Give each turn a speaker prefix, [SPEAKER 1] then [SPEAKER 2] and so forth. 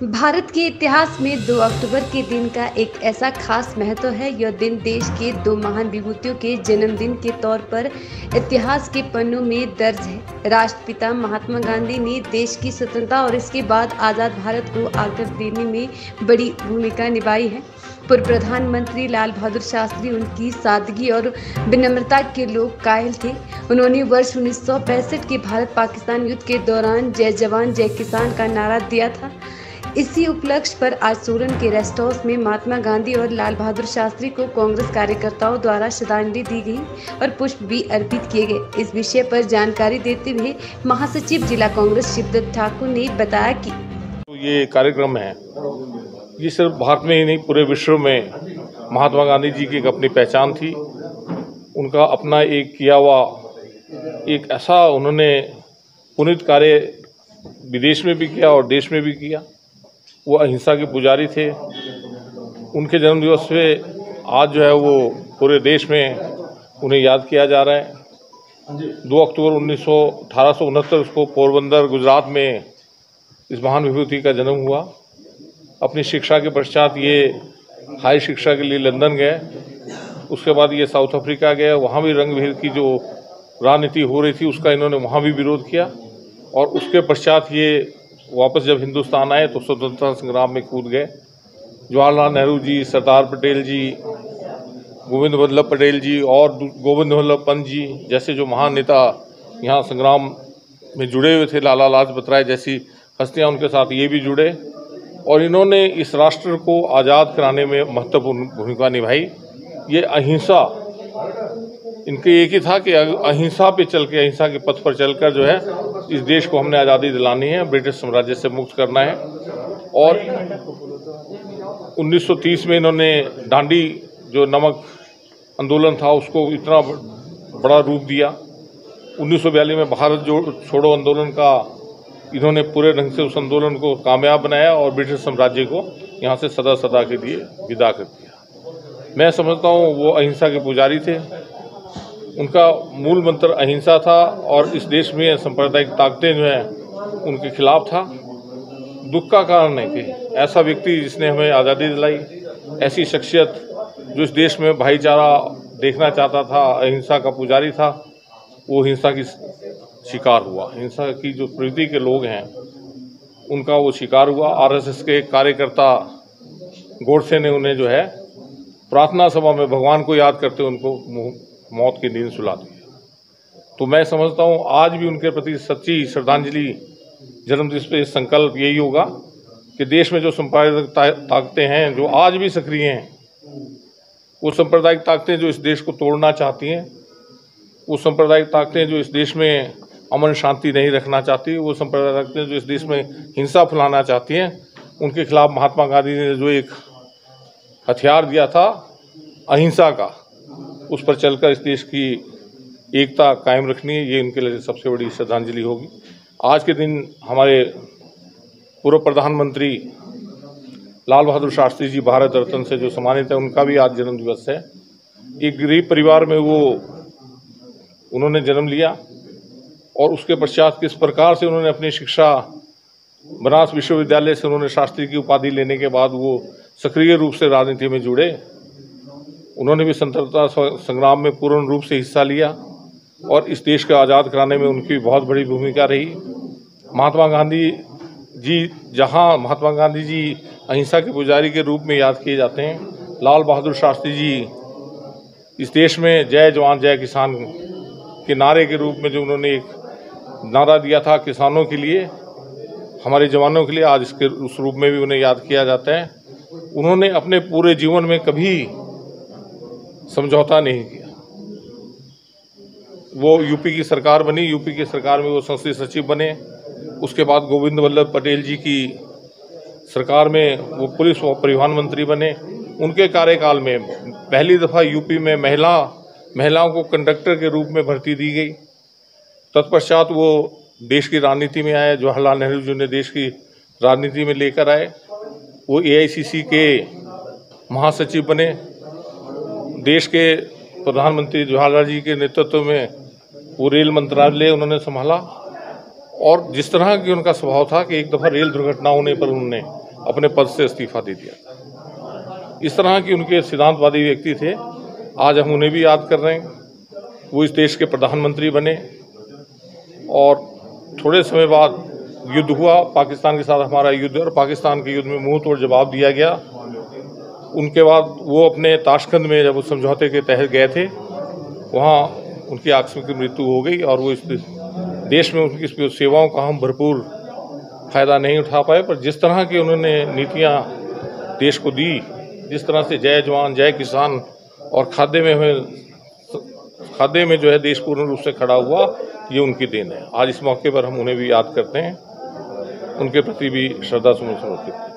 [SPEAKER 1] भारत के इतिहास में 2 अक्टूबर के दिन का एक ऐसा खास महत्व है। यह दिन देश के 2 महान विभूतियों के जन्मदिन के तौर पर इतिहास के पन्नों में दर्ज है। राष्ट्रपिता महात्मा गांधी ने देश की स्वतंत्रता और इसके बाद आज़ाद भारत को आकर देने में बड़ी भूमिका निभाई है। पूर्व प्रधानमंत्री लाल बहादुर शास्त्री उनकी सादगी और विनम्रता के लोग कायल थे। उन्होंने वर्ष 1965 के भारत पाकिस्तान युद्ध के दौरान जय जवान जय किसान का नारा दिया था। इसी उपलक्ष्य पर आज सोलन के रेस्ट हाउस में महात्मा गांधी और लाल बहादुर शास्त्री को कांग्रेस कार्यकर्ताओं द्वारा श्रद्धांजलि दी गई और पुष्प भी अर्पित किए गए। इस विषय पर जानकारी देते हुए महासचिव जिला कांग्रेस शिवदत्त ठाकुर ने बताया कि
[SPEAKER 2] ये कार्यक्रम है, ये सिर्फ भारत में ही नहीं पूरे विश्व में महात्मा गांधी जी की एक अपनी पहचान थी। उनका अपना एक किया हुआ एक ऐसा उन्होंने पुनीत कार्य विदेश में भी किया और देश में भी किया। वो अहिंसा के पुजारी थे। उनके जन्मदिवस पे आज जो है वो पूरे देश में उन्हें याद किया जा रहा है। 2 अक्टूबर 1869 को पोरबंदर गुजरात में इस महान विभूति का जन्म हुआ। अपनी शिक्षा के पश्चात ये हाई शिक्षा के लिए लंदन गए। उसके बाद ये साउथ अफ्रीका गए। वहाँ भी रंग भेद की जो राजनीति हो रही थी उसका इन्होंने वहाँ भी विरोध किया और उसके पश्चात ये वापस जब हिंदुस्तान आए तो स्वतंत्रता संग्राम में कूद गए। जवाहरलाल नेहरू जी, सरदार पटेल जी, गोविंद वल्लभ पटेल जी और गोविंद वल्लभ पंत जी जैसे जो महान नेता यहाँ संग्राम में जुड़े हुए थे, लाला लाजपत राय जैसी हस्तियाँ उनके साथ ये भी जुड़े और इन्होंने इस राष्ट्र को आज़ाद कराने में महत्वपूर्ण भूमिका निभाई। ये अहिंसा इनके एक ही था कि अहिंसा पे चल के, अहिंसा के पथ पर चलकर जो है इस देश को हमने आज़ादी दिलानी है, ब्रिटिश साम्राज्य से मुक्त करना है। और 1930 में इन्होंने दांडी जो नमक आंदोलन था उसको इतना बड़ा रूप दिया। 1942 में भारत छोड़ो आंदोलन का इन्होंने पूरे ढंग से उस आंदोलन को कामयाब बनाया और ब्रिटिश साम्राज्य को यहाँ से सदा सदा के लिए विदा कर दिया। मैं समझता हूँ वो अहिंसा के पुजारी थे। उनका मूल मंत्र अहिंसा था और इस देश में सांप्रदायिक ताकतें जो हैं उनके खिलाफ था। दुख का कारण है कि ऐसा व्यक्ति जिसने हमें आज़ादी दिलाई, ऐसी शख्सियत जो इस देश में भाईचारा देखना चाहता था, अहिंसा का पुजारी था, वो हिंसा की शिकार हुआ। हिंसा की जो प्रवृत्ति के लोग हैं उनका वो शिकार हुआ। आरएसएस के कार्यकर्ता गोडसे ने उन्हें जो है प्रार्थना सभा में भगवान को याद करते उनको मौत की नींद सुला दी। तो मैं समझता हूँ आज भी उनके प्रति सच्ची श्रद्धांजलि जन्मदिवस पे संकल्प यही होगा कि देश में जो सांप्रदायिक ताकतें हैं जो आज भी सक्रिय हैं, वो सांप्रदायिक ताकतें जो इस देश को तोड़ना चाहती हैं, वो सांप्रदायिक ताकतें जो इस देश में अमन शांति नहीं रखना चाहती, वो सांप्रदायिक ताकतें जो इस देश में हिंसा फैलाना चाहती हैं, उनके खिलाफ महात्मा गांधी ने जो एक हथियार दिया था अहिंसा का, उस पर चलकर इस देश की एकता कायम रखनी है। ये उनके लिए सबसे बड़ी श्रद्धांजलि होगी। आज के दिन हमारे पूर्व प्रधानमंत्री लाल बहादुर शास्त्री जी भारत रत्न से जो सम्मानित है, उनका भी आज जन्म दिवस है। एक गरीब परिवार में वो उन्होंने जन्म लिया और उसके पश्चात किस प्रकार से उन्होंने अपनी शिक्षा बनारस विश्वविद्यालय से उन्होंने शास्त्री की उपाधि लेने के बाद वो सक्रिय रूप से राजनीति में जुड़े। उन्होंने भी स्वतंत्रता संग्राम में पूर्ण रूप से हिस्सा लिया और इस देश को आज़ाद कराने में उनकी बहुत बड़ी भूमिका रही। महात्मा गांधी जी अहिंसा के पुजारी के रूप में याद किए जाते हैं, लाल बहादुर शास्त्री जी इस देश में जय जवान जय किसान के नारे के रूप में जो उन्होंने एक नारा दिया था किसानों के लिए, हमारे जवानों के लिए, आज इसके उस रूप में भी उन्हें याद किया जाता है। उन्होंने अपने पूरे जीवन में कभी समझौता नहीं किया। वो यूपी की सरकार बनी, यूपी की सरकार में वो संसदीय सचिव बने। उसके बाद गोविंद वल्लभ पटेल जी की सरकार में वो पुलिस और परिवहन मंत्री बने। उनके कार्यकाल में पहली दफ़ा यूपी में महिलाओं को कंडक्टर के रूप में भर्ती दी गई। तत्पश्चात वो देश की राजनीति में आए। जवाहरलाल नेहरू जी ने देश की राजनीति में लेकर आए। वो AICC के महासचिव बने। देश के प्रधानमंत्री जवाहरलाल जी के नेतृत्व में वो रेल मंत्रालय उन्होंने संभाला और जिस तरह की उनका स्वभाव था कि एक दफ़ा रेल दुर्घटना होने पर उन्होंने अपने पद से इस्तीफा दे दिया था। इस तरह की उनके सिद्धांतवादी व्यक्ति थे। आज हम उन्हें भी याद कर रहे हैं। वो इस देश के प्रधानमंत्री बने और थोड़े समय बाद युद्ध हुआ, पाकिस्तान के साथ हमारा युद्ध, और पाकिस्तान के युद्ध में मुंह तोड़ जवाब दिया गया। उनके बाद वो अपने ताशकंद में जब उस समझौते के तहत गए थे, वहाँ उनकी आकस्मिक मृत्यु हो गई और वो इस देश में उनकी सेवाओं का हम भरपूर फायदा नहीं उठा पाए। पर जिस तरह की उन्होंने नीतियाँ देश को दी, जिस तरह से जय जवान जय किसान और खाद्य में जो है देश पूर्ण रूप से खड़ा हुआ, ये उनकी देन है। आज इस मौके पर हम उन्हें भी याद करते हैं, उनके प्रति भी श्रद्धा सुमन समर्पित।